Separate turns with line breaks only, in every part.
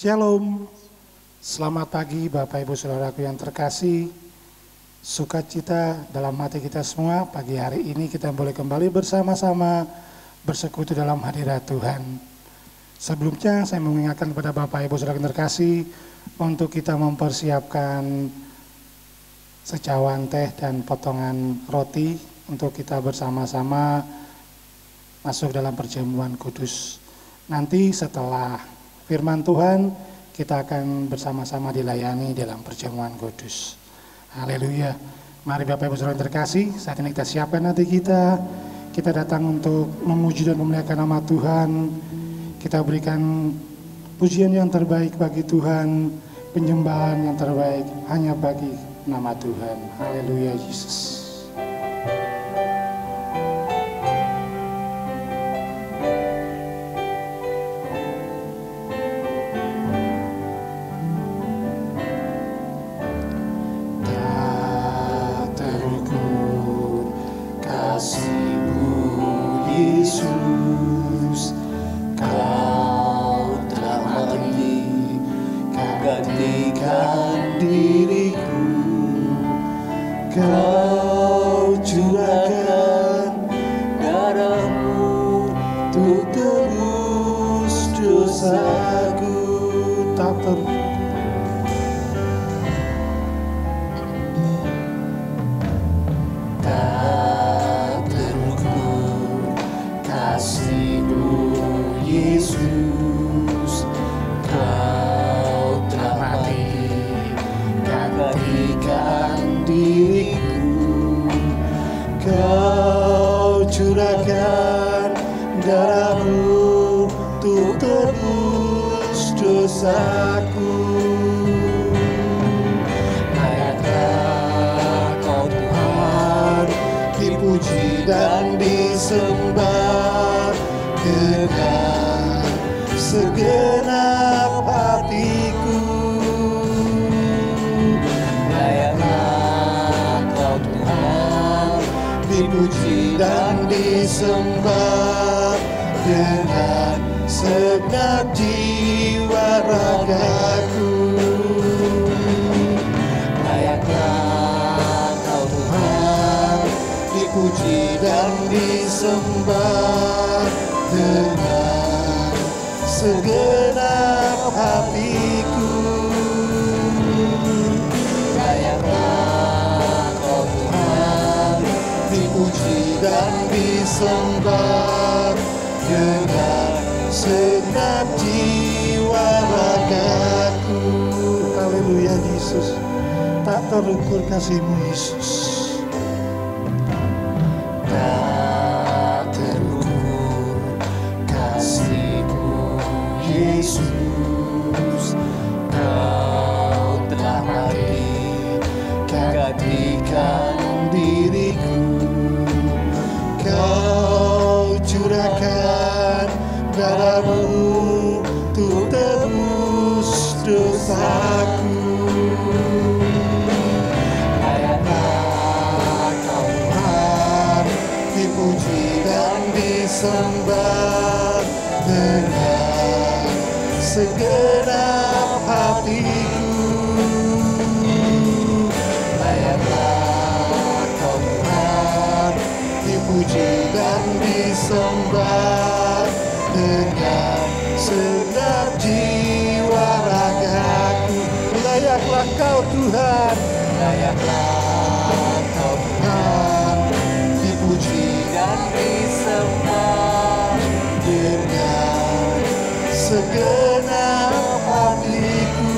Shalom, selamat pagi Bapak Ibu Saudaraku yang terkasih. Sukacita dalam hati kita semua, pagi hari ini kita boleh kembali bersama-sama bersekutu dalam hadirat Tuhan. Sebelumnya saya mengingatkan kepada Bapak Ibu Saudara yang terkasih untuk kita mempersiapkan secawan teh dan potongan roti untuk kita bersama-sama masuk dalam perjamuan kudus. Nanti setelah firman Tuhan kita akan bersama-sama dilayani dalam perjamuan kudus. Haleluya. Mari Bapak Ibu Saudara yang terkasih, saat ini kita siapkan hati kita. Kita datang untuk memuji dan memuliakan nama Tuhan. Kita berikan pujian yang terbaik bagi Tuhan, penyembahan yang terbaik hanya bagi nama Tuhan. Haleluya Yesus. Terukur kasih-Mu Yesus. Tak terukur kasih-Mu Yesus. Kau telah mati gantikan diriku. Kau curahkan darah-Mu untuk tebus dosaku. Sembah dengan segenap hatiku. Layaklah Kau Tuhan, dipuji dan disembah dengan segenap jiwa ragaku. Layaklah Kau Tuhan, layaklah Kau Tuhan, dipuji dan disembah dengan segenap hatiku.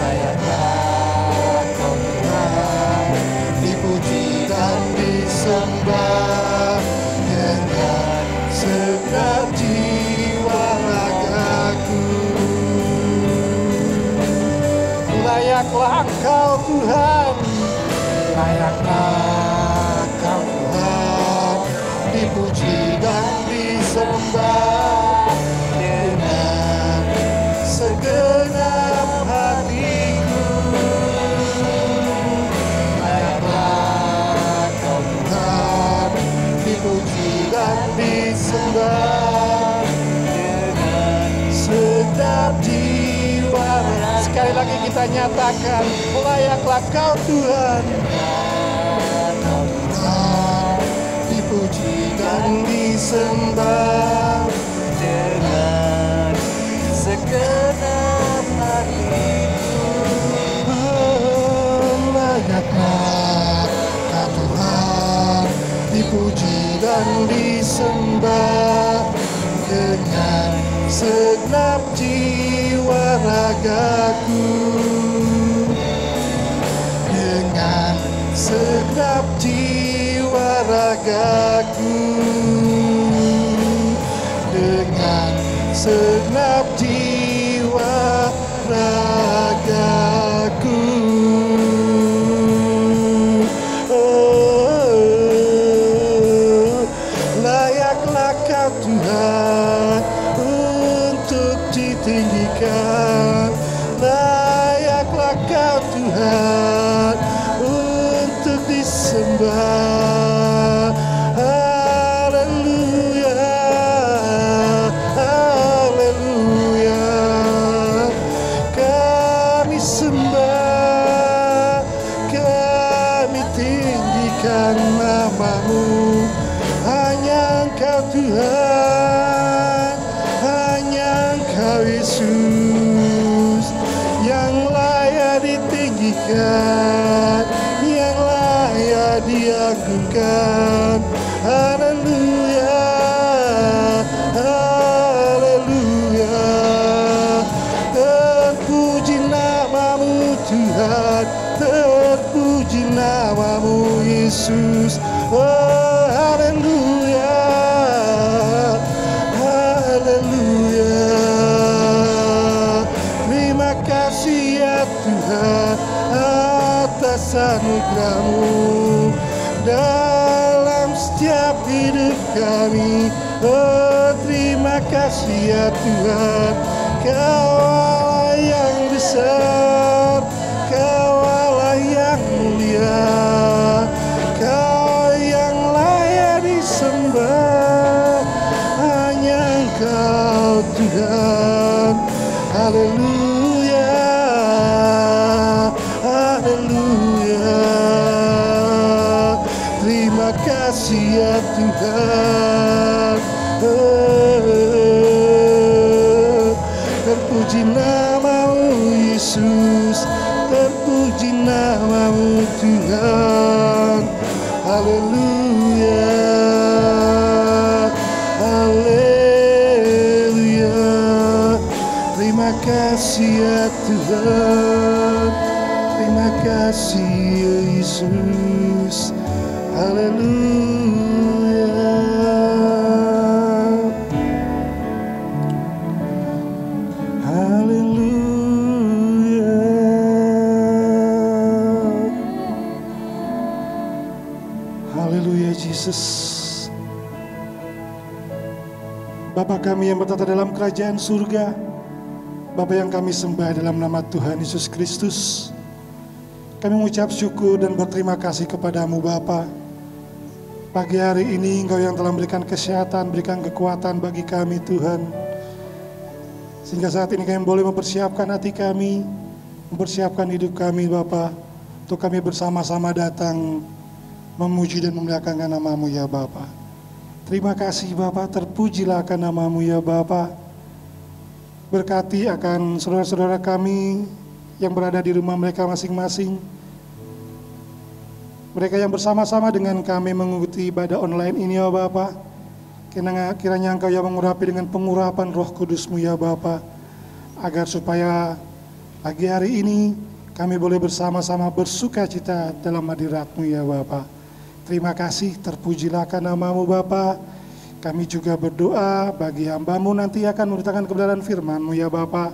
Layaklah Kau Tuhan, dipuji dan disembah dengan segenap jiwa ragaku. Layaklah Kau Tuhan, layaklah Kau Tuhan, dipuji dan disembah dengan segenap hatiku. Layaklah Kau Tuhan, dipuji dan disembah dengan lagi kita nyatakan, layaklah Kau Tuhan. Dipuji dan disembah
dengan segenap hatiku.
Layaklah Kau Tuhan, dipuji dan disembah dengan segenap jiwa ragaku, dengan segenap jiwa ragaku, dengan segenap jiwa ragaku. Layaklah Kau Tuhan untuk ditinggikan, layaklah Kau Tuhan untuk disembah. Haleluya, haleluya. Kami sembah, kami tinggikan nama-Mu. Hanya Engkau Tuhan, hanya Engkau Yesus yang layak ditinggikan, yang layak diagungkan. Haleluya, haleluya. Terpuji nama-Mu Tuhan, terpuji nama-Mu Yesus. Oh, haleluya, haleluya. Terima kasih ya Tuhan atas anugerah-Mu dalam setiap hidup kami. Oh, terima kasih ya Tuhan, Kau Allah yang besar, Kau Allah yang mulia, Kau yang layak disembah. Hanya Engkau Tuhan. Haleluya, haleluya. Terima kasih ya Tuhan. Terpuji nama-Mu Yesus, terpuji nama-Mu Tuhan. Haleluya, haleluya. Terima kasih ya Tuhan, terima kasih ya Yesus. Haleluya. Haleluya. Haleluya Jesus. Bapa kami yang bertata dalam kerajaan surga, Bapa yang kami sembah dalam nama Tuhan Yesus Kristus, kami mengucap syukur dan berterima kasih kepadamu Bapa. Pagi hari ini Engkau yang telah memberikan kesehatan, berikan kekuatan bagi kami Tuhan, sehingga saat ini kami boleh mempersiapkan hati kami, mempersiapkan hidup kami Bapa, untuk kami bersama-sama datang memuji dan memuliakan nama-Mu ya Bapa. Terima kasih Bapa, terpujilah akan nama-Mu ya Bapa. Berkati akan saudara-saudara kami yang berada di rumah mereka masing-masing, mereka yang bersama-sama dengan kami mengikuti ibadah online ini ya Bapa. Kiranya Engkau yang mengurapi dengan pengurapan Roh Kudus-Mu ya Bapa, agar supaya pagi hari ini kami boleh bersama-sama bersuka cita dalam hadirat-Mu ya Bapa. Terima kasih, terpujilah akan nama-Mu Bapa. Kami juga berdoa bagi hamba-Mu nanti akan memberitakan kebenaran firman-Mu ya Bapa.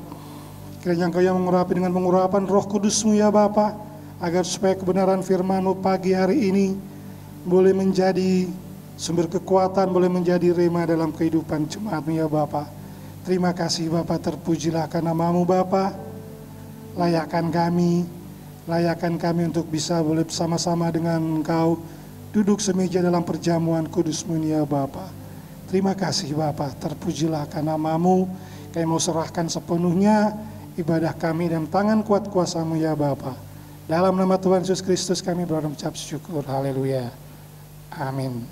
Kiranya Engkau yang mengurapi dengan pengurapan Roh Kudus-Mu ya Bapa, agar supaya kebenaran firman-Mu pagi hari ini boleh menjadi sumber kekuatan, boleh menjadi rema dalam kehidupan jemaat-Mu ya Bapa. Terima kasih Bapa, terpujilah akan nama-Mu Bapa. Layakkan kami untuk bisa boleh bersama-sama dengan Engkau, duduk semeja dalam perjamuan kudus-Mu ya Bapa. Terima kasih Bapa, terpujilah akan nama-Mu. Kami mau serahkan sepenuhnya ibadah kami dalam tangan kuat kuasa-Mu ya Bapa. Dalam nama Tuhan Yesus Kristus kami berdoa mengucap syukur. Haleluya. Amin.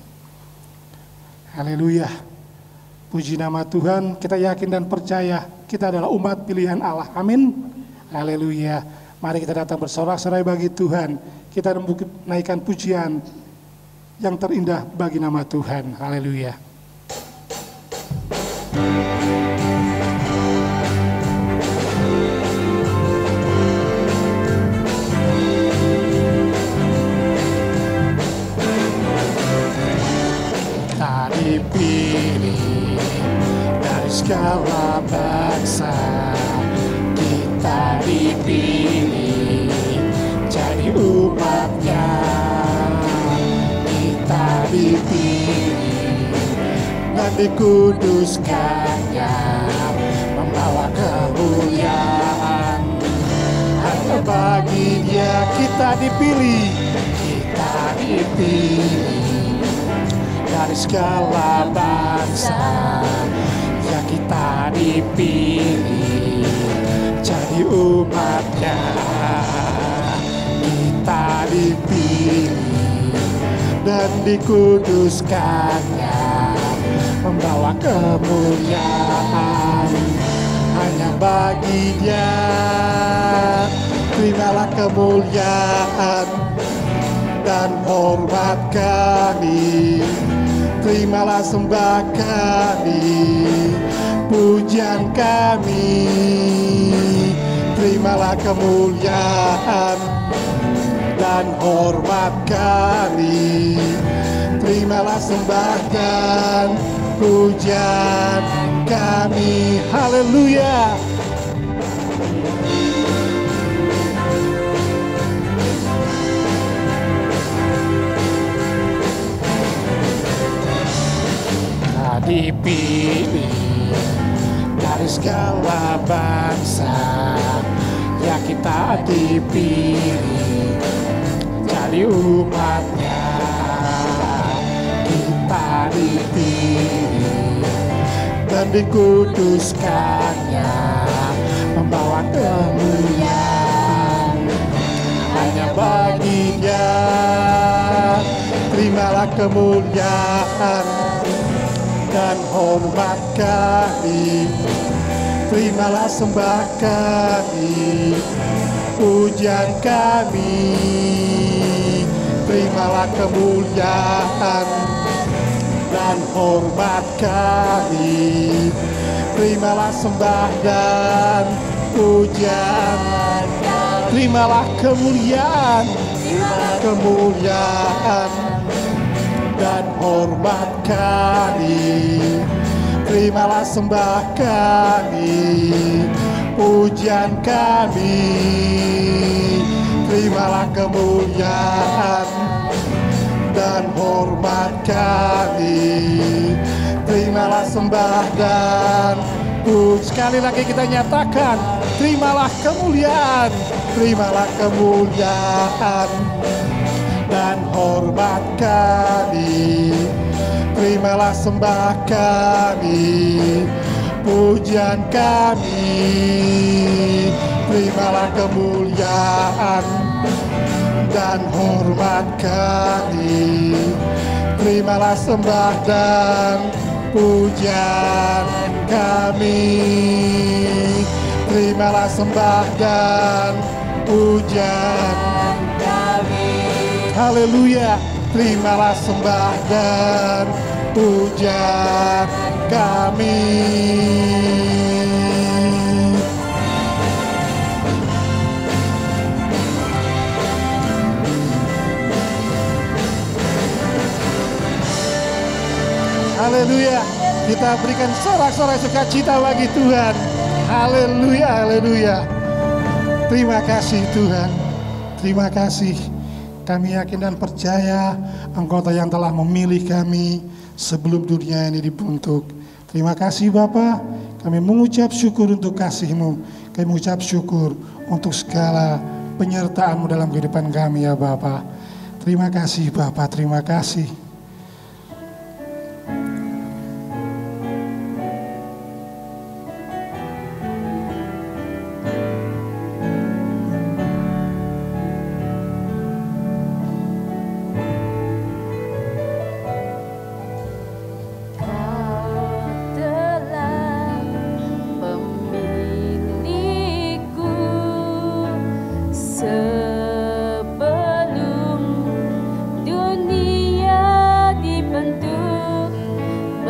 Haleluya. Puji nama Tuhan, kita yakin dan percaya kita adalah umat pilihan Allah. Amin. Haleluya. Mari kita datang bersorak-sorai bagi Tuhan. Kita menaikkan pujian yang terindah bagi nama Tuhan. Haleluya. Kita dipilih dari segala bangsa, kita dipilih jadi umatnya, kita dipilih dan dikuduskannya, membawa kemuliaan. Hanya bagi Dia kita dipilih dari segala bangsa, ya kita dipilih jadi umatnya, kita dipilih dan dikuduskannya, membawa kemuliaan. Hanya bagi Dia terimalah kemuliaan dan hormat kami, terimalah sembah kami, pujian kami, terimalah kemuliaan dan hormat kami, terimalah sembah dan pujian kami. Haleluya. Dipilih dari segala bangsa, ya kita dipilih jadi umatnya, kita dipilih dan dikuduskannya, membawa kemuliaan. Hanya bagi Dia terimalah kemuliaan dan hormat kami, terimalah sembah kami, pujian kami, terimalah kemuliaan dan hormat kami, terimalah sembah dan pujian, terimalah kemuliaan, dan hormat kami, terimalah sembah kami, pujian kami, terimalah kemuliaan dan hormat kami, terimalah sembah dan pujian. Sekali lagi kita nyatakan, terimalah kemuliaan, terimalah kemuliaan dan hormat kami, terimalah sembah kami, pujian kami, terimalah kemuliaan dan hormat kami, terimalah sembah dan pujian kami, terimalah sembah dan pujian kami. Haleluya, terimalah sembah dan pujian kami. Haleluya, kita berikan sorak-sorai sukacita bagi Tuhan. Haleluya, haleluya. Terima kasih Tuhan, terima kasih. Kami yakin dan percaya Engkau yang telah memilih kami sebelum dunia ini dibentuk. Terima kasih Bapa, kami mengucap syukur untuk kasih-Mu. Kami mengucap syukur untuk segala penyertaan-Mu dalam kehidupan kami ya Bapa. Terima kasih Bapa, terima kasih.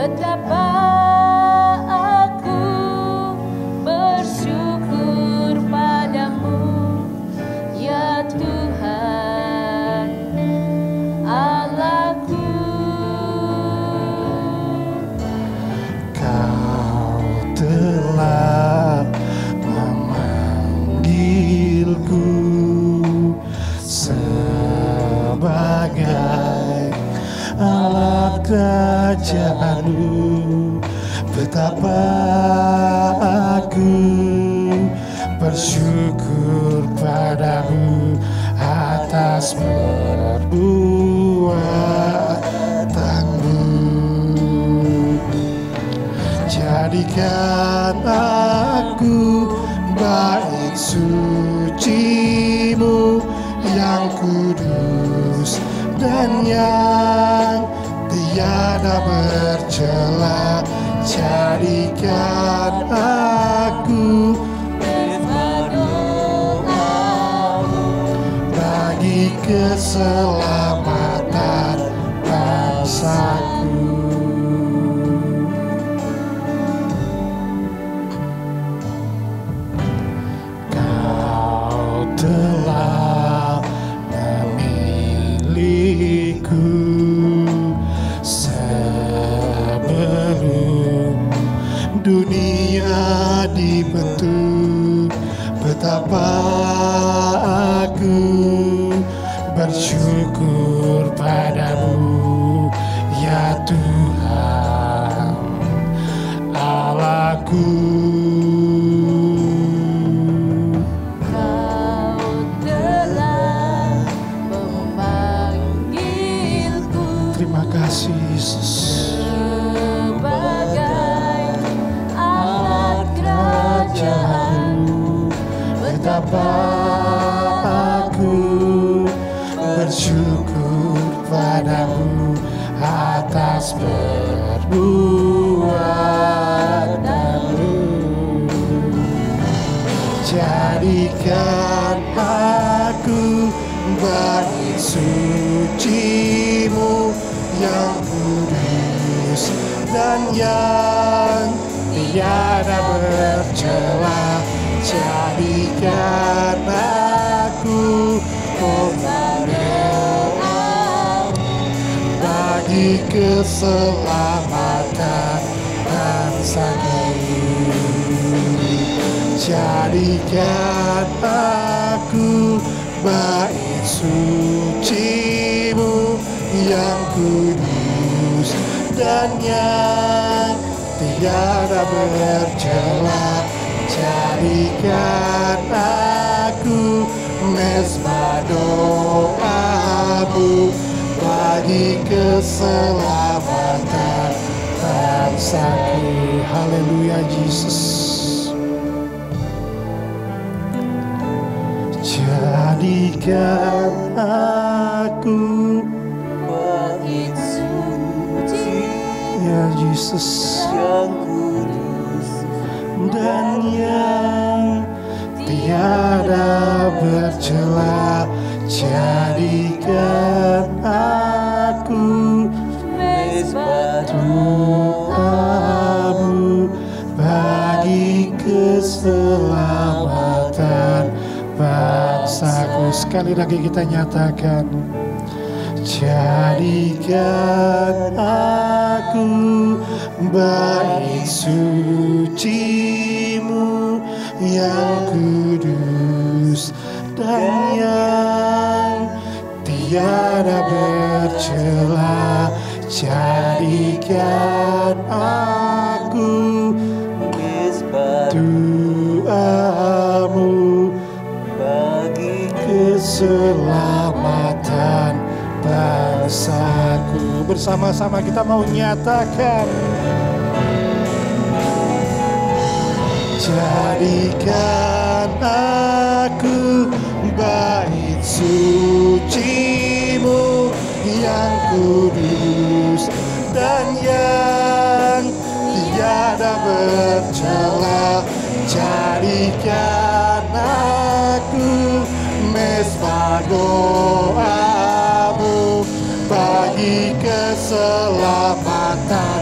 Betapa aku bersyukur padamu, ya Tuhan Allahku.
Kau telah memanggilku sebagai alat kerajaanmu. Betapa aku bersyukur padamu atas perbuatanmu. Jadikan aku bait suci-Mu yang kudus dan yang tiada bercela. Jadikan aku bagi keselamatan bangsaku. Kau telah memilihku sebelum dunia dibentuk. Betapa aku bersyukur padamu, ya Tuhan Allahku.
Kau telah memanggilku
Terima kasih Yesus.
sebagai alat kerajaanmu.
Betapa aku bersyukur padamu atas perbuatanmu. Jadikan aku bait suci-Mu yang kudus dan yang tiada bercela. Jadikan aku pemenang bagi keselamatan bangsaku. Jadikan aku bait suci-Mu yang kudus dan yang tiada bercela. Jadikan aku mezbah doa-Mu bagi keselamatan bangsaku. Haleluya Yesus. Jadikan aku
Bait suci
ya Yesus
yang kudus
dan yang tiada bercela. Jadikan aku
mezbah
doa-Mu bagi keselamatan bangsaku. Sekali lagi kita nyatakan, jadikan aku bait suci-Mu yang kudus dan yang tiada bercela. Jadikan aku
mezbah
doa-Mu
bagi
keselamatan bangsaku. Bersama-sama kita mau nyatakan, jadikan aku bait suci-Mu yang kudus dan yang tiada bercela. Jadikan aku mezbah doa-Mu bagi keselamatan.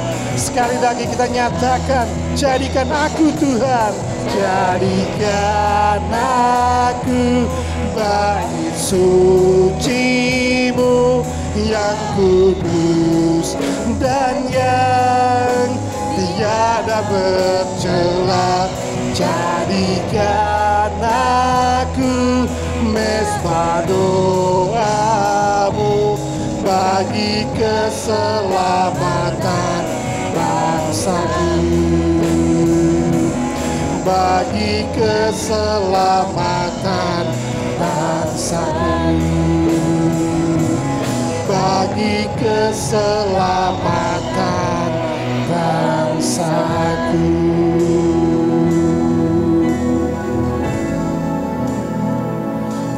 sekali lagi kita nyatakan, jadikan aku Tuhan, jadikan aku bait suci-Mu yang kudus dan yang tiada bercela. Jadikan aku mesbah doa-Mu bagi keselamatan bangsaku, bagi keselamatan bangsaku, bagi keselamatan bangsaku.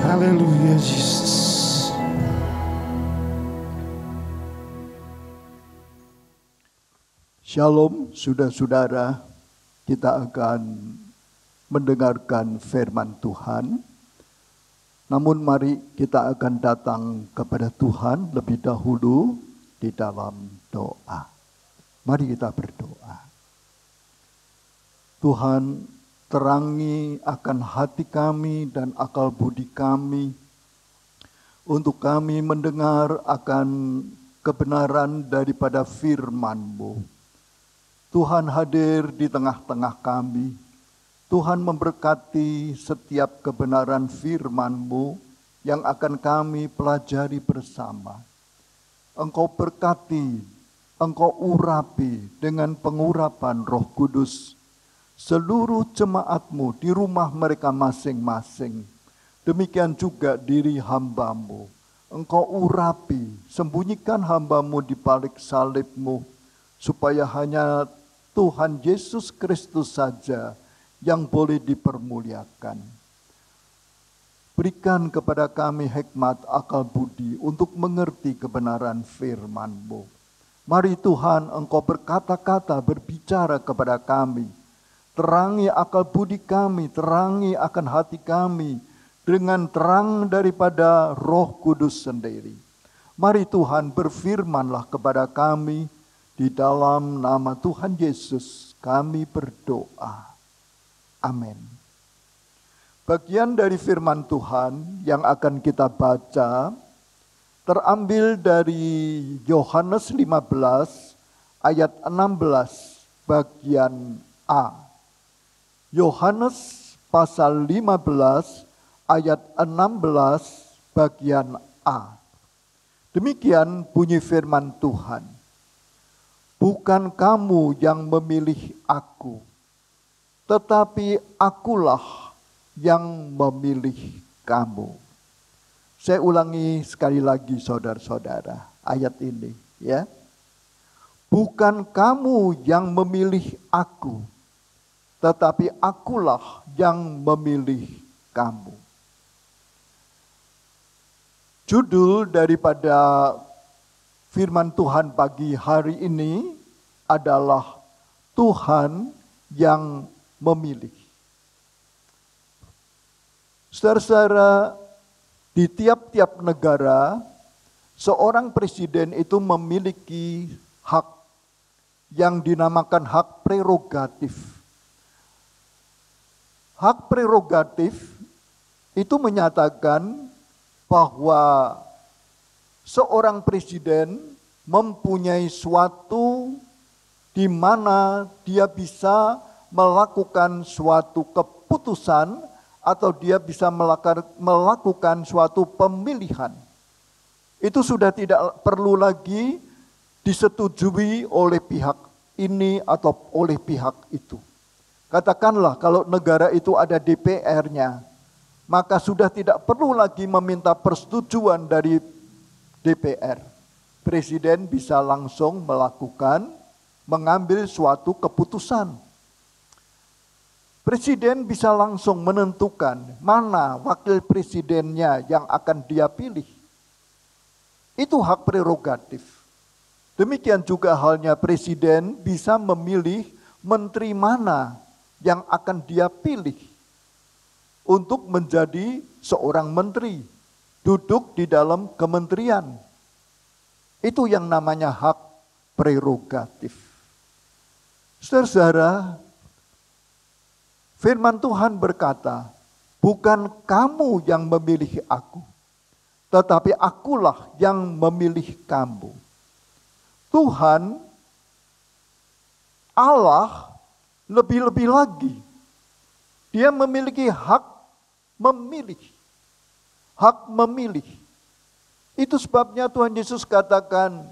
Haleluya, Yesus.
Shalom, saudara-saudara, kita akan mendengarkan firman Tuhan. Namun mari kita akan datang kepada Tuhan lebih dahulu di dalam doa. Mari kita berdoa. Tuhan, terangi akan hati kami dan akal budi kami, untuk kami mendengar akan kebenaran daripada firman-Mu. Tuhan hadir di tengah-tengah kami. Tuhan memberkati setiap kebenaran firman-Mu yang akan kami pelajari bersama. Engkau berkati, Engkau urapi dengan pengurapan Roh Kudus seluruh jemaat-Mu di rumah mereka masing-masing. Demikian juga diri hamba-Mu. Engkau urapi, sembunyikan hamba-Mu di balik salib-Mu, supaya hanya Tuhan Yesus Kristus saja yang boleh dipermuliakan. Berikan kepada kami hikmat akal budi untuk mengerti kebenaran firman-Mu. Mari Tuhan, Engkau berkata-kata, berbicara kepada kami. Terangi akal budi kami, terangi akan hati kami dengan terang daripada Roh Kudus sendiri. Mari Tuhan, berfirmanlah kepada kami. Di dalam nama Tuhan Yesus kami berdoa. Amin. Bagian dari firman Tuhan yang akan kita baca terambil dari Yohanes 15 ayat 16 bagian A. Yohanes pasal 15 ayat 16 bagian A. Demikian bunyi firman Tuhan. Bukan kamu yang memilih aku, tetapi akulah yang memilih kamu. Saya ulangi sekali lagi saudara-saudara ayat ini ya. Bukan kamu yang memilih aku, tetapi akulah yang memilih kamu. Judul daripada firman Tuhan pagi hari ini adalah Tuhan yang memilih. Saudara-saudara, di tiap-tiap negara, seorang presiden itu memiliki hak yang dinamakan hak prerogatif. Hak prerogatif itu menyatakan bahwa seorang presiden mempunyai suatu di mana dia bisa melakukan suatu keputusan atau dia bisa melakukan suatu pemilihan. Itu sudah tidak perlu lagi disetujui oleh pihak ini atau oleh pihak itu. Katakanlah kalau negara itu ada DPR-nya, maka sudah tidak perlu lagi meminta persetujuan dari DPR. Presiden bisa langsung mengambil suatu keputusan. Presiden bisa langsung menentukan mana wakil presidennya yang akan dia pilih. Itu hak prerogatif. Demikian juga halnya presiden bisa memilih menteri mana yang akan dia pilih untuk menjadi seorang menteri, duduk di dalam kementerian. Itu yang namanya hak prerogatif. Saudara-saudara, firman Tuhan berkata, bukan kamu yang memilih aku, tetapi akulah yang memilih kamu. Tuhan, Allah, lebih-lebih lagi, Dia memiliki hak memilih. Hak memilih. Itu sebabnya Tuhan Yesus katakan,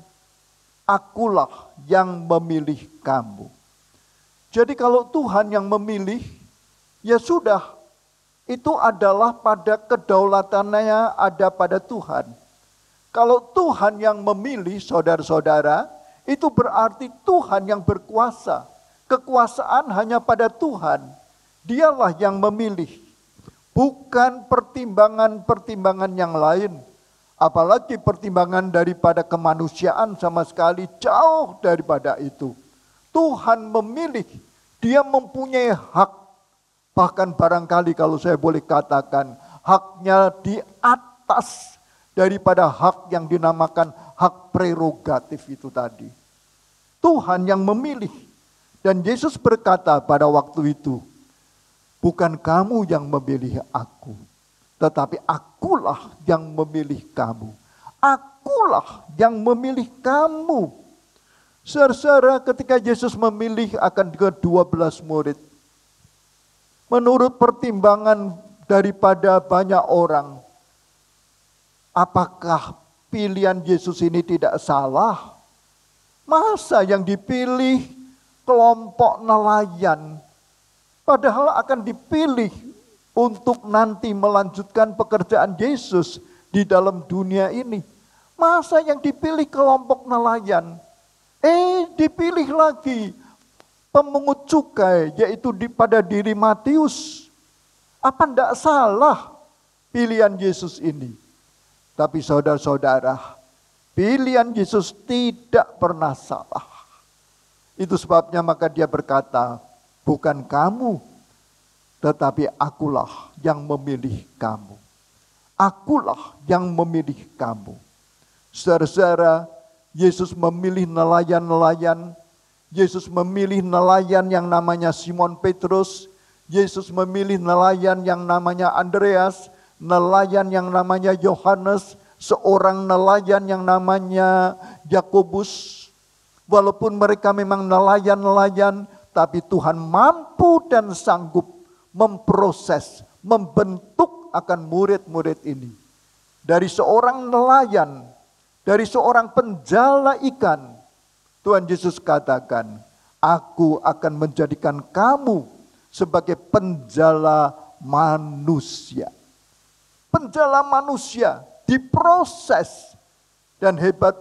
akulah yang memilih kamu. Jadi kalau Tuhan yang memilih, ya sudah, itu adalah pada kedaulatannya ada pada Tuhan. Kalau Tuhan yang memilih, saudara-saudara, itu berarti Tuhan yang berkuasa. Kekuasaan hanya pada Tuhan. Dialah yang memilih. Bukan pertimbangan-pertimbangan yang lain. Apalagi pertimbangan daripada kemanusiaan sama sekali jauh daripada itu. Tuhan memilih. Dia mempunyai hak. Bahkan barangkali kalau saya boleh katakan, haknya di atas daripada hak yang dinamakan hak prerogatif itu tadi. Tuhan yang memilih. Dan Yesus berkata pada waktu itu, bukan kamu yang memilih aku, tetapi akulah yang memilih kamu. Akulah yang memilih kamu. Saudara, ketika Yesus memilih akan ke-12 murid, menurut pertimbangan daripada banyak orang, apakah pilihan Yesus ini tidak salah? Masa yang dipilih kelompok nelayan, padahal akan dipilih untuk nanti melanjutkan pekerjaan Yesus di dalam dunia ini. Masa yang dipilih kelompok nelayan? Dipilih lagi pemungut cukai, yaitu pada diri Matius. Apa tidak salah pilihan Yesus ini? Tapi saudara-saudara, pilihan Yesus tidak pernah salah. Itu sebabnya maka dia berkata, bukan kamu, tetapi akulah yang memilih kamu. Akulah yang memilih kamu. Saudara-saudara, Yesus memilih nelayan-nelayan. Yesus memilih nelayan yang namanya Simon Petrus. Yesus memilih nelayan yang namanya Andreas. Nelayan yang namanya Yohanes. Seorang nelayan yang namanya Yakobus. Walaupun mereka memang nelayan-nelayan, tapi Tuhan mampu dan sanggup memproses, membentuk akan murid-murid ini. Dari seorang nelayan, dari seorang penjala ikan, Tuhan Yesus katakan, aku akan menjadikan kamu sebagai penjala manusia. Penjala manusia diproses. Dan hebat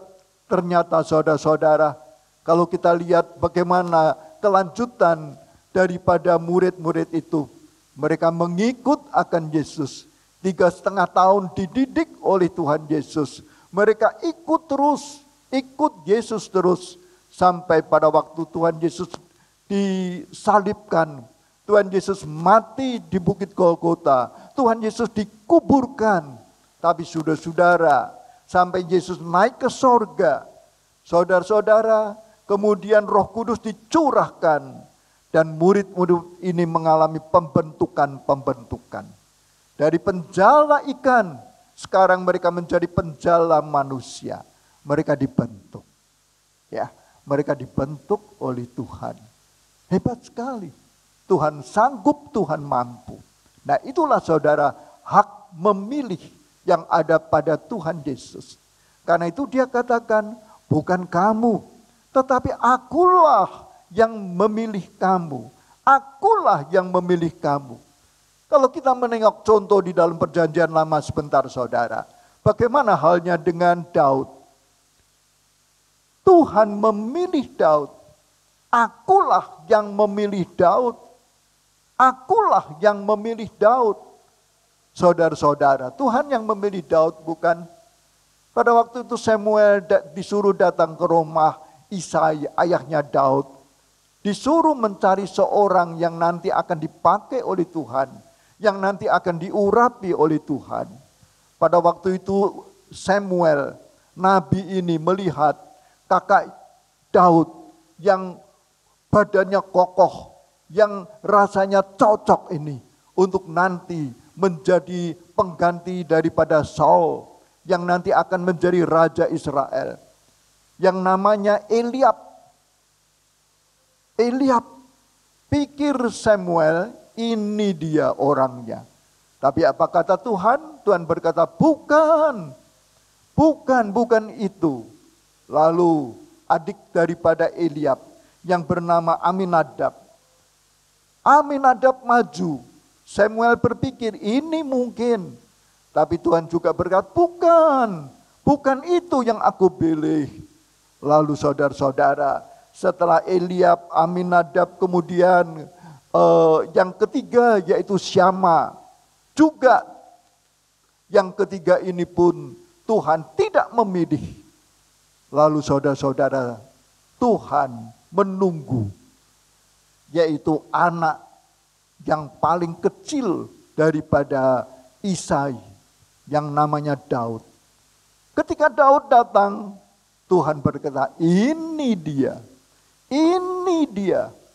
ternyata saudara-saudara, kalau kita lihat bagaimana kelanjutan daripada murid-murid itu. Mereka mengikut akan Yesus. 3,5 tahun dididik oleh Tuhan Yesus. Mereka ikut Yesus terus. Sampai pada waktu Tuhan Yesus disalibkan. Tuhan Yesus mati di Bukit Golgota. Tuhan Yesus dikuburkan. Tapi saudara-saudara, sampai Yesus naik ke sorga. Saudara-saudara, kemudian Roh Kudus dicurahkan. Dan murid-murid ini mengalami pembentukan. Dari penjala ikan, sekarang mereka menjadi penjala manusia. Mereka dibentuk. Ya, mereka dibentuk oleh Tuhan. Hebat sekali. Tuhan sanggup, Tuhan mampu. Nah, itulah saudara, hak memilih yang ada pada Tuhan Yesus. Karena itu dia katakan, bukan kamu, tetapi akulah yang memilih kamu. Akulah yang memilih kamu. Kalau kita menengok contoh di dalam perjanjian lama sebentar saudara. Bagaimana halnya dengan Daud? Tuhan memilih Daud. Akulah yang memilih Daud. Akulah yang memilih Daud. Saudara-saudara, Tuhan yang memilih Daud bukan. Pada waktu itu Samuel disuruh datang ke rumah Isai, ayahnya Daud. Disuruh mencari seorang yang nanti akan dipakai oleh Tuhan. Yang nanti akan diurapi oleh Tuhan. Pada waktu itu Samuel, nabi ini melihat kakak Daud yang badannya kokoh, yang rasanya cocok ini untuk nanti menjadi pengganti daripada Saul yang nanti akan menjadi raja Israel, yang namanya Eliab. Eliab, pikir Samuel, ini dia orangnya. Tapi apa kata Tuhan? Tuhan berkata, bukan itu. Lalu adik daripada Eliab yang bernama Aminadab maju. Samuel berpikir ini mungkin. Tapi Tuhan juga berkata, bukan itu yang aku pilih. Lalu saudara-saudara, setelah Eliab, Aminadab, kemudian yang ketiga yaitu Syama. Juga yang ketiga ini pun Tuhan tidak memilih. Lalu saudara-saudara, Tuhan menunggu, yaitu anak yang paling kecil daripada Isai, yang namanya Daud. Ketika Daud datang, Tuhan berkata, ini dia,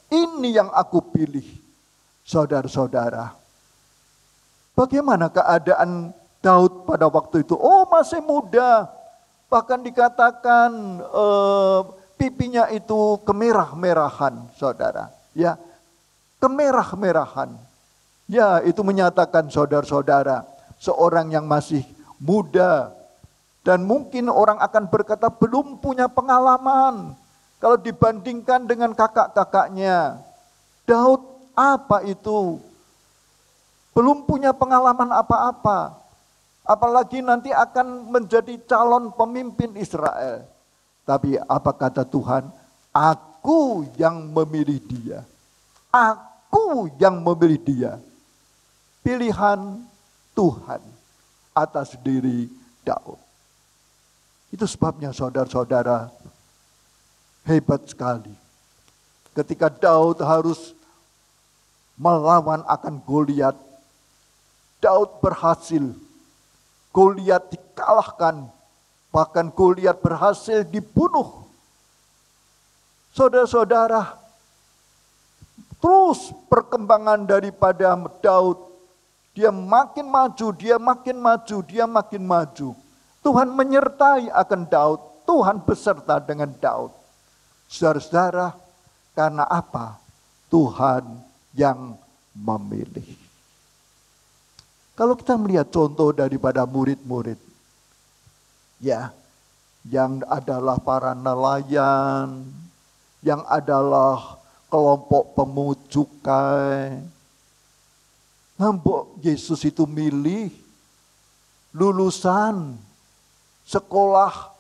ini yang aku pilih. Saudara-saudara, bagaimana keadaan Daud pada waktu itu? Oh, masih muda. Bahkan dikatakan pipinya itu kemerah-merahan, saudara. Ya, kemerah-merahan. Ya, itu menyatakan saudara-saudara, seorang yang masih muda. Dan mungkin orang akan berkata belum punya pengalaman. Kalau dibandingkan dengan kakak-kakaknya. Daud apa itu? Belum punya pengalaman apa-apa. Apalagi nanti akan menjadi calon pemimpin Israel. Tapi apa kata Tuhan? Aku yang memilih dia. Aku yang memilih dia. Pilihan Tuhan atas diri Daud. Itu sebabnya saudara-saudara, hebat sekali. Ketika Daud harus melawan akan Goliat, Daud berhasil. Goliat dikalahkan, bahkan Goliat berhasil dibunuh. Saudara-saudara, terus perkembangan daripada Daud, dia makin maju, dia makin maju, dia makin maju. Tuhan menyertai akan Daud, Tuhan beserta dengan Daud. Saudara-saudara, karena apa? Tuhan yang memilih. Kalau kita melihat contoh daripada murid-murid, ya, yang adalah para nelayan, yang adalah kelompok pemungut cukai, Yesus itu milih lulusan sekolah,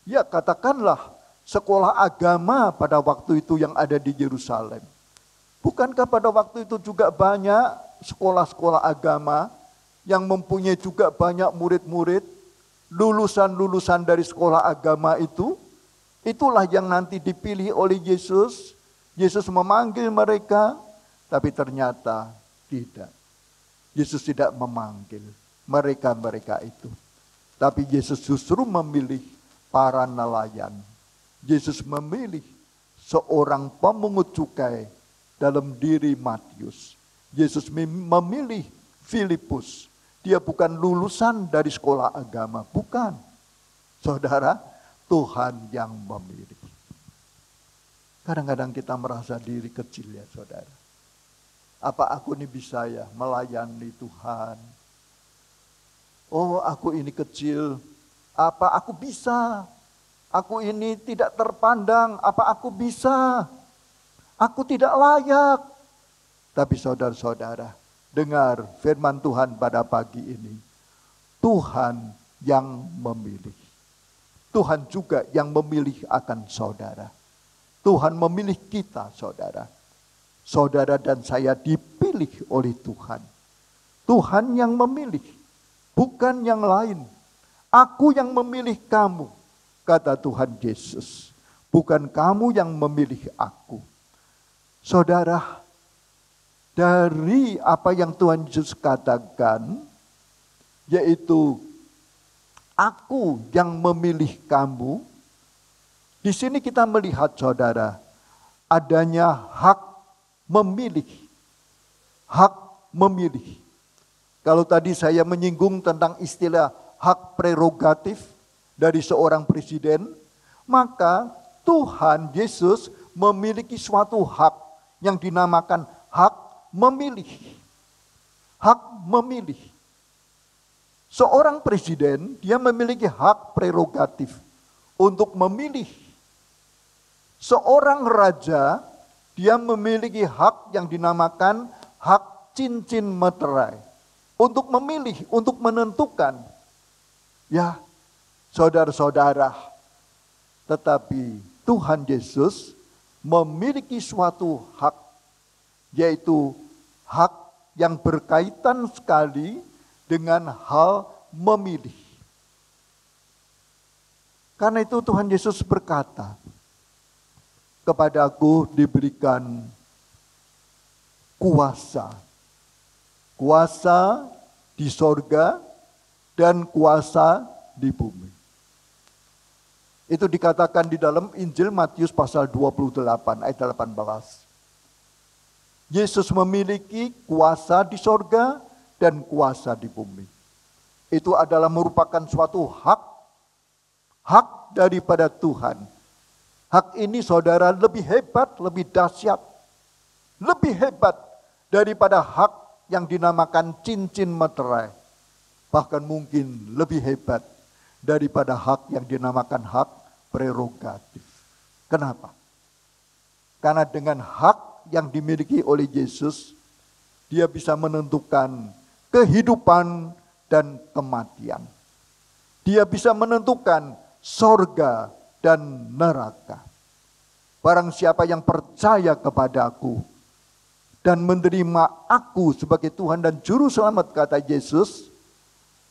ya katakanlah sekolah agama pada waktu itu yang ada di Yerusalem. Bukankah pada waktu itu juga banyak sekolah-sekolah agama yang mempunyai juga banyak murid-murid, lulusan-lulusan dari sekolah agama itu, itulah yang nanti dipilih oleh Yesus. Yesus memanggil mereka, tapi ternyata tidak. Yesus tidak memanggil mereka-mereka itu. Tapi Yesus justru memilih para nelayan. Yesus memilih seorang pemungut cukai dalam diri Matius. Yesus memilih Filipus. Dia bukan lulusan dari sekolah agama, bukan. Saudara, Tuhan yang memilih. Kadang-kadang kita merasa diri kecil ya saudara. Apa aku ini bisa ya melayani Tuhan? Oh, aku ini kecil. Apa aku bisa? Aku ini tidak terpandang. Apa aku bisa? Aku tidak layak. Tapi saudara-saudara, dengar firman Tuhan pada pagi ini. Tuhan yang memilih. Tuhan juga yang memilih akan saudara. Tuhan memilih kita saudara. Saudara dan saya dipilih oleh Tuhan. Tuhan yang memilih, bukan yang lain. Aku yang memilih kamu, kata Tuhan Yesus. Bukan kamu yang memilih aku. Saudara, dari apa yang Tuhan Yesus katakan, yaitu aku yang memilih kamu. Di sini kita melihat saudara, adanya hak memilih. Hak memilih. Kalau tadi saya menyinggung tentang istilah hak prerogatif dari seorang presiden, maka Tuhan Yesus memiliki suatu hak yang dinamakan hak memilih. Hak memilih. Seorang presiden, dia memiliki hak prerogatif untuk memilih. Seorang raja, dia memiliki hak yang dinamakan hak cincin meterai. Untuk memilih, untuk menentukan. Ya, saudara-saudara, tetapi Tuhan Yesus memiliki suatu hak, yaitu hak yang berkaitan sekali dengan hal memilih. Karena itu Tuhan Yesus berkata, kepadaku diberikan kuasa. Kuasa di sorga dan kuasa di bumi. Itu dikatakan di dalam Injil Matius pasal 28 ayat 18. Yesus memiliki kuasa di sorga dan kuasa di bumi. Itu adalah merupakan suatu hak. Hak daripada Tuhan. Hak ini saudara lebih hebat, lebih dahsyat. Lebih hebat daripada hak yang dinamakan cincin meterai. Bahkan mungkin lebih hebat daripada hak yang dinamakan hak prerogatif. Kenapa? Karena dengan hak yang dimiliki oleh Yesus, dia bisa menentukan kehidupan dan kematian. Dia bisa menentukan sorga dan neraka. Barang siapa yang percaya kepadaku dan menerima aku sebagai Tuhan dan Juru Selamat, kata Yesus,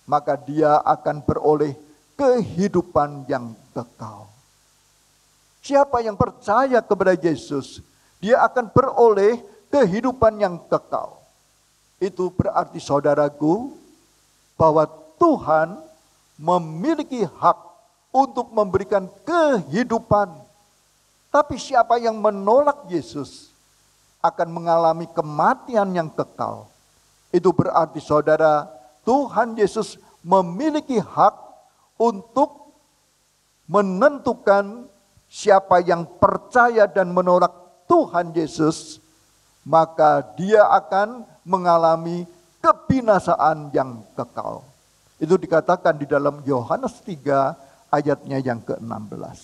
maka dia akan beroleh kehidupan yang kekal. Siapa yang percaya kepada Yesus, dia akan beroleh kehidupan yang kekal. Itu berarti saudaraku, bahwa Tuhan memiliki hak untuk memberikan kehidupan. Tapi siapa yang menolak Yesus akan mengalami kematian yang kekal. Itu berarti saudara, Tuhan Yesus memiliki hak untuk menentukan siapa yang percaya dan menolak Tuhan Yesus, maka dia akan mengalami kebinasaan yang kekal. Itu dikatakan di dalam Yohanes 3 ayatnya yang ke-16.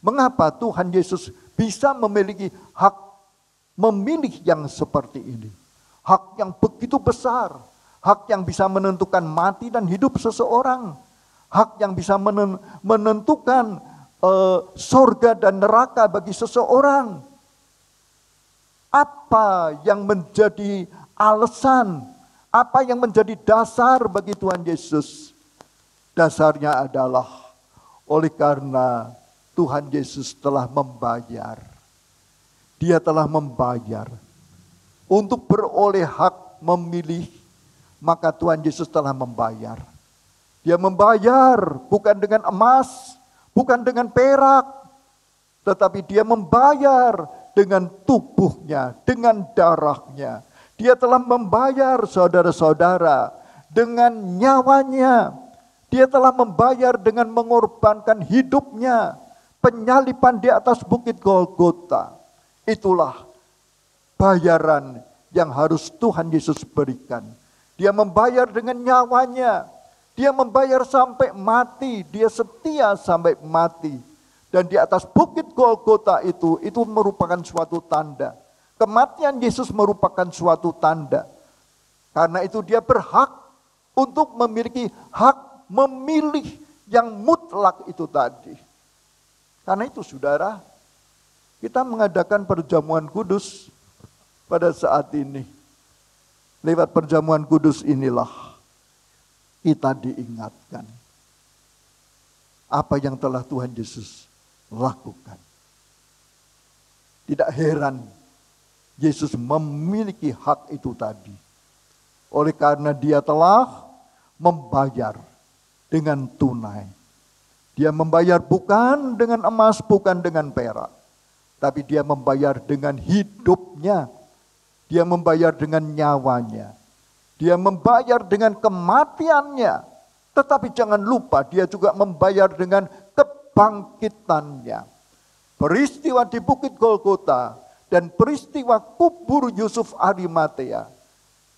Mengapa Tuhan Yesus bisa memiliki hak memilih yang seperti ini? Hak yang begitu besar, hak yang bisa menentukan mati dan hidup seseorang, hak yang bisa menentukan sorga dan neraka bagi seseorang. Apa yang menjadi alasan, apa yang menjadi dasar bagi Tuhan Yesus? Dasarnya adalah oleh karena Tuhan Yesus telah membayar. Dia telah membayar untuk beroleh hak memilih, maka Tuhan Yesus telah membayar. Dia membayar bukan dengan emas, bukan dengan perak, tetapi dia membayar dengan tubuhnya, dengan darahnya. Dia telah membayar saudara-saudara dengan nyawanya. Dia telah membayar dengan mengorbankan hidupnya. Penyalipan di atas bukit Golgota. Itulah bayaran yang harus Tuhan Yesus berikan. Dia membayar dengan nyawanya. Dia membayar sampai mati. Dia setia sampai mati. Dan di atas bukit Golgota itu merupakan suatu tanda. Kematian Yesus merupakan suatu tanda. Karena itu dia berhak untuk memiliki hak memilih yang mutlak itu tadi. Karena itu saudara, kita mengadakan perjamuan kudus pada saat ini. Lewat perjamuan kudus inilah kita diingatkan apa yang telah Tuhan Yesus lakukan. Tidak heran Yesus memiliki hak itu tadi. Oleh karena dia telah membayar dengan tunai. Dia membayar bukan dengan emas, bukan dengan perak. tapi dia membayar dengan hidupnya. Dia membayar dengan nyawanya. Dia membayar dengan kematiannya. Tetapi jangan lupa dia juga membayar dengan kebangkitannya. Peristiwa di Bukit Golgota dan peristiwa kubur Yusuf Arimatea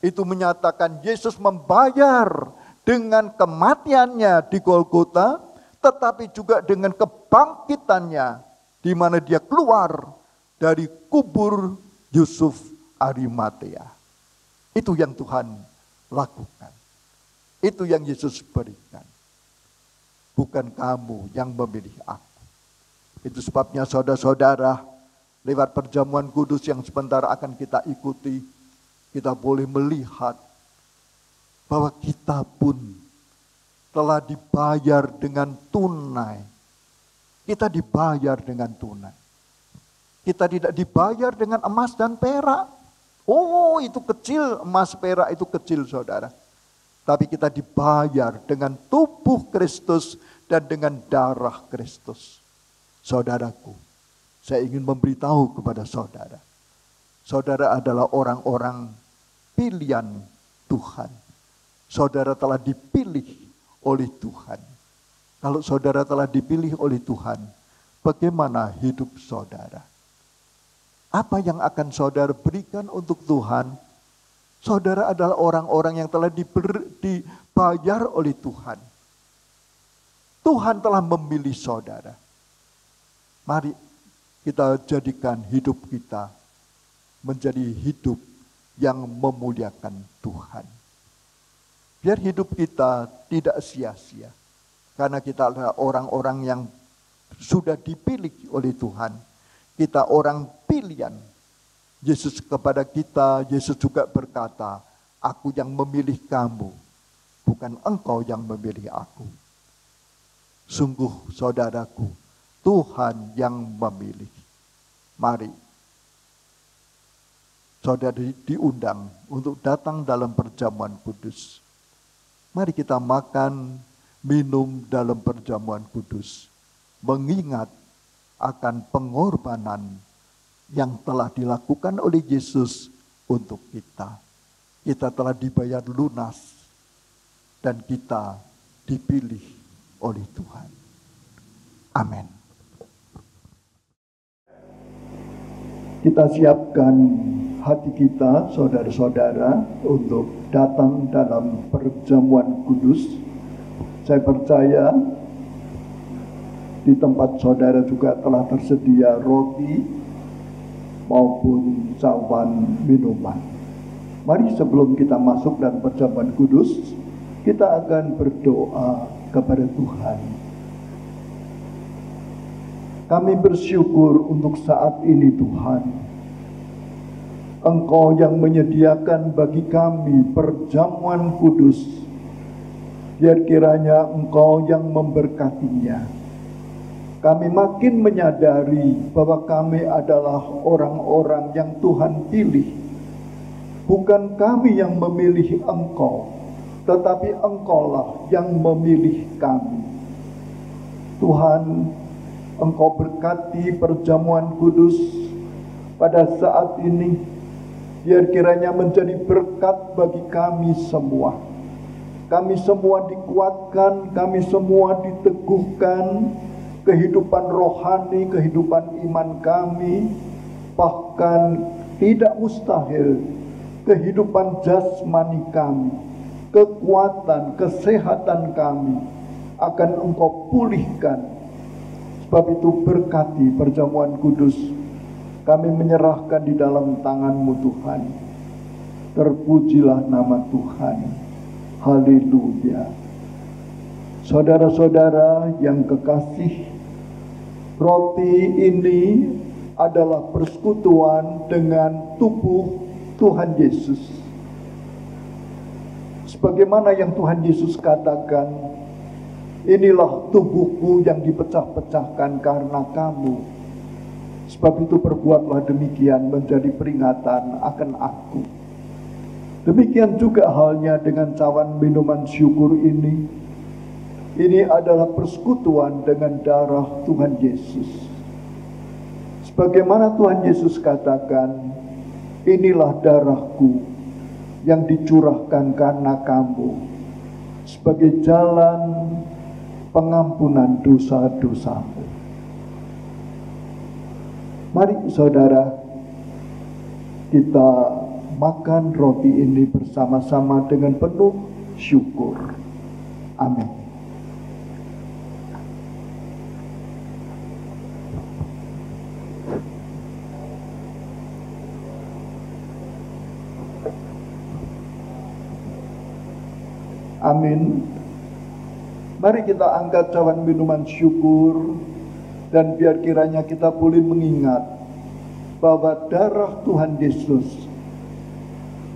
itu menyatakan Yesus membayar dengan kematiannya di Golgota, tetapi juga dengan kebangkitannya di mana dia keluar dari kubur Yusuf Arimatea. Itu yang Tuhan lakukan. Itu yang Yesus berikan. Bukan kamu yang memilih aku. Itu sebabnya saudara-saudara, lewat perjamuan kudus yang sebentar akan kita ikuti, kita boleh melihat bahwa kita pun telah dibayar dengan tunai. Kita dibayar dengan tunai. Kita tidak dibayar dengan emas dan perak. Oh, itu kecil, emas perak itu kecil, saudara. Tapi kita dibayar dengan tubuh Kristus dan dengan darah Kristus. Saudaraku, saya ingin memberitahu kepada saudara. Saudara adalah orang-orang pilihan Tuhan. Saudara telah dipilih oleh Tuhan. Kalau saudara telah dipilih oleh Tuhan, bagaimana hidup saudara? Apa yang akan saudara berikan untuk Tuhan? Saudara adalah orang-orang yang telah dibayar oleh Tuhan. Tuhan telah memilih saudara. Mari kita jadikan hidup kita menjadi hidup yang memuliakan Tuhan. Biar hidup kita tidak sia-sia. Karena kita adalah orang-orang yang sudah dipilih oleh Tuhan. Kita orang pilihan. Yesus kepada kita, Yesus juga berkata, aku yang memilih kamu, bukan engkau yang memilih aku. Sungguh saudaraku, Tuhan yang memilih. Mari, saudara diundang untuk datang dalam perjamuan kudus. Mari kita makan, minum dalam perjamuan kudus. Mengingat akan pengorbanan yang telah dilakukan oleh Yesus untuk kita. Kita telah dibayar lunas dan kita dipilih oleh Tuhan. Amin. Kita siapkan hati kita, saudara-saudara, untuk datang dalam perjamuan kudus. Saya percaya di tempat saudara juga telah tersedia roti maupun cawan minuman. Mari sebelum kita masuk dalam perjamuan kudus, kita akan berdoa kepada Tuhan. Kami bersyukur untuk saat ini Tuhan. Engkau yang menyediakan bagi kami perjamuan kudus. Biar kiranya Engkau yang memberkatinya. Kami makin menyadari bahwa kami adalah orang-orang yang Tuhan pilih. Bukan kami yang memilih Engkau, tetapi Engkaulah yang memilih kami. Tuhan, Engkau berkati perjamuan kudus pada saat ini. Biar kiranya menjadi berkat bagi kami semua. Kami semua dikuatkan, kami semua diteguhkan. Kehidupan rohani, kehidupan iman kami, bahkan tidak mustahil kehidupan jasmani kami, kekuatan, kesehatan kami akan Engkau pulihkan. Sebab itu berkati perjamuan kudus, kami menyerahkan di dalam tangan-Mu Tuhan. Terpujilah nama Tuhan. Haleluya. Saudara-saudara yang kekasih, roti ini adalah persekutuan dengan tubuh Tuhan Yesus. Sebagaimana yang Tuhan Yesus katakan, inilah tubuhku yang dipecah-pecahkan karena kamu. Sebab itu perbuatlah demikian menjadi peringatan akan aku. Demikian juga halnya dengan cawan minuman syukur ini. Ini adalah persekutuan dengan darah Tuhan Yesus. Sebab Sebagaimana Tuhan Yesus katakan, inilah darahku yang dicurahkan karena kamu sebagai jalan pengampunan dosa-dosamu. Mari saudara, kita makan roti ini bersama-sama dengan penuh syukur. Amin. Amin. Mari kita angkat cawan minuman syukur, dan biar kiranya kita boleh mengingat bahwa darah Tuhan Yesus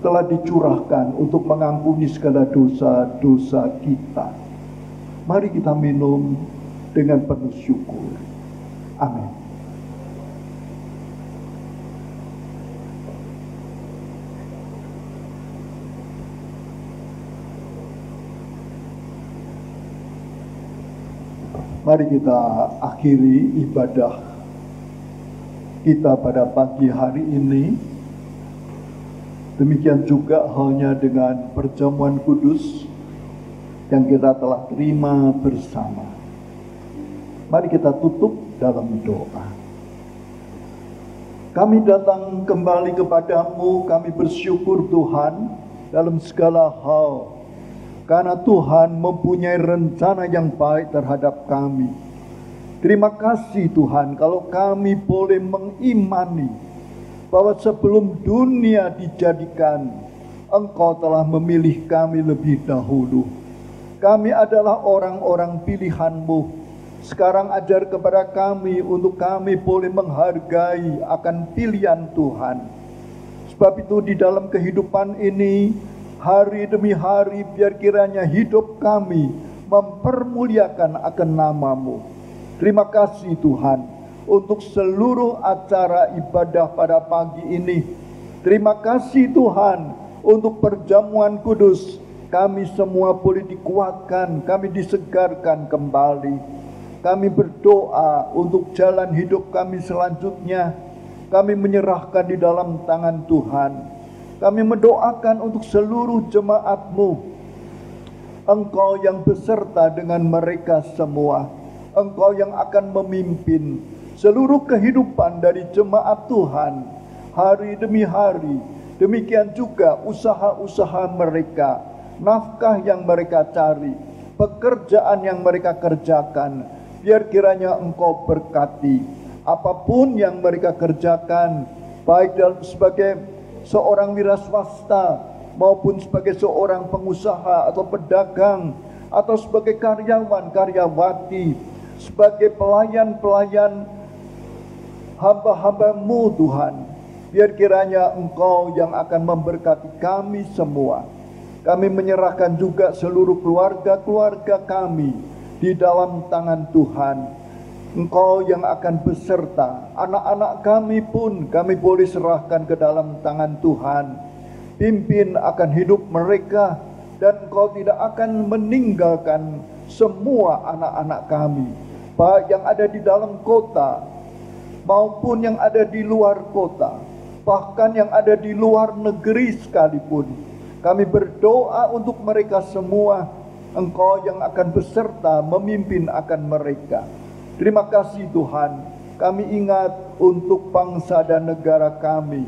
telah dicurahkan untuk mengampuni segala dosa-dosa kita. Mari kita minum dengan penuh syukur. Amin. Mari kita akhiri ibadah kita pada pagi hari ini. Demikian juga halnya dengan perjamuan kudus yang kita telah terima bersama. Mari kita tutup dalam doa. Kami datang kembali kepadamu, kami bersyukur Tuhan dalam segala hal, karena Tuhan mempunyai rencana yang baik terhadap kami. Terima kasih Tuhan kalau kami boleh mengimani bahwa sebelum dunia dijadikan, Engkau telah memilih kami lebih dahulu. Kami adalah orang-orang pilihan-Mu. Sekarang ajar kepada kami untuk kami boleh menghargai akan pilihan Tuhan. Sebab itu di dalam kehidupan ini, hari demi hari biar kiranya hidup kami mempermuliakan akan nama-Mu. Terima kasih Tuhan untuk seluruh acara ibadah pada pagi ini. Terima kasih Tuhan untuk perjamuan kudus. Kami semua boleh dikuatkan, kami disegarkan kembali. Kami berdoa untuk jalan hidup kami selanjutnya. Kami menyerahkan di dalam tangan Tuhan. Kami mendoakan untuk seluruh jemaat-Mu. Engkau yang beserta dengan mereka semua. Engkau yang akan memimpin seluruh kehidupan dari jemaat Tuhan hari demi hari. Demikian juga usaha-usaha mereka, nafkah yang mereka cari, pekerjaan yang mereka kerjakan. Biar kiranya Engkau berkati apapun yang mereka kerjakan, baik dalam sebagai seorang wira swasta maupun sebagai seorang pengusaha atau pedagang, atau sebagai karyawan, karyawati, sebagai pelayan-pelayan hamba-hamba-Mu Tuhan. Biar kiranya Engkau yang akan memberkati kami semua. Kami menyerahkan juga seluruh keluarga-keluarga kami di dalam tangan Tuhan. Engkau yang akan beserta anak-anak kami pun kami boleh serahkan ke dalam tangan Tuhan. Pimpin akan hidup mereka, dan Engkau tidak akan meninggalkan semua anak-anak kami, baik yang ada di dalam kota maupun yang ada di luar kota, bahkan yang ada di luar negeri sekalipun. Kami berdoa untuk mereka semua. Engkau yang akan beserta memimpin akan mereka. Terima kasih Tuhan. Kami ingat untuk bangsa dan negara kami.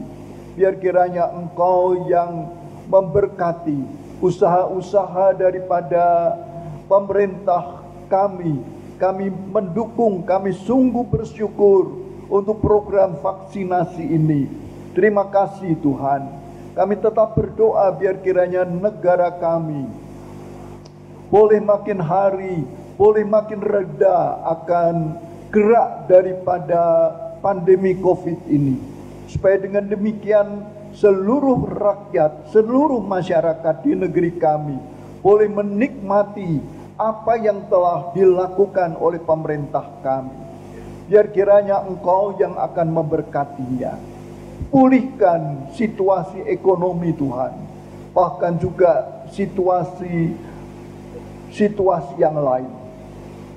Biar kiranya Engkau yang memberkati usaha-usaha daripada pemerintah kami. Kami mendukung, kami sungguh bersyukur untuk program vaksinasi ini. Terima kasih Tuhan. Kami tetap berdoa biar kiranya negara kami boleh makin hari, boleh makin reda akan gerak daripada pandemi COVID ini. Supaya dengan demikian seluruh rakyat, seluruh masyarakat di negeri kami boleh menikmati apa yang telah dilakukan oleh pemerintah kami. Biar kiranya Engkau yang akan memberkatinya. Pulihkan situasi ekonomi Tuhan, bahkan juga situasi yang lain.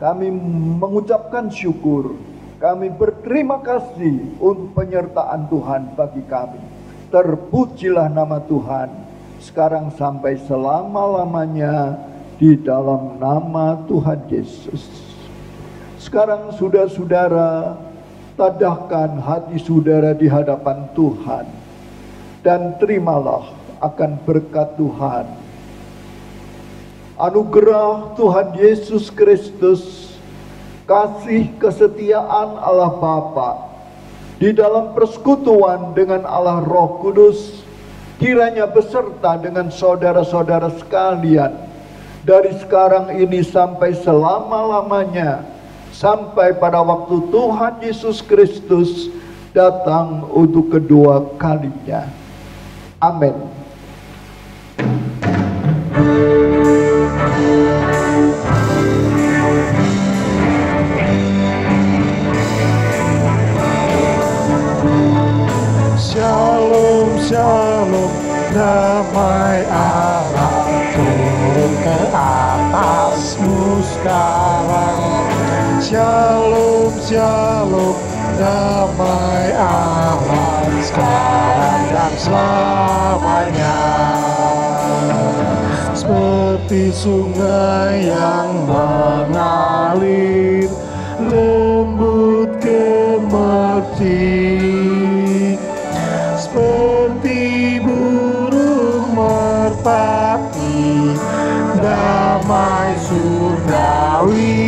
Kami mengucapkan syukur Kami berterima kasih untuk penyertaan Tuhan bagi kami. Terpujilah nama Tuhan, sekarang sampai selama-lamanya, di dalam nama Tuhan Yesus. Sekarang saudara-saudara, tadahkan hati saudara di hadapan Tuhan, dan terimalah akan berkat Tuhan. Anugerah Tuhan Yesus Kristus, kasih kesetiaan Allah Bapa, di dalam persekutuan dengan Allah Roh Kudus, kiranya beserta dengan saudara-saudara sekalian, dari sekarang ini sampai selama-lamanya, sampai pada waktu Tuhan Yesus Kristus datang untuk kedua kalinya. Amin.
Shalom, shalom, damai Allah turun ke atasmu sekarang. Shalom, shalom, damai Allah sekarang dan selamanya. Seperti sungai yang mengalir, lembut gemercik, seperti burung merpati, damai surgawi.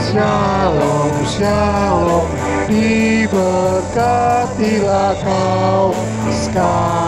Shalom, shalom, diberkatilah kau sekarang.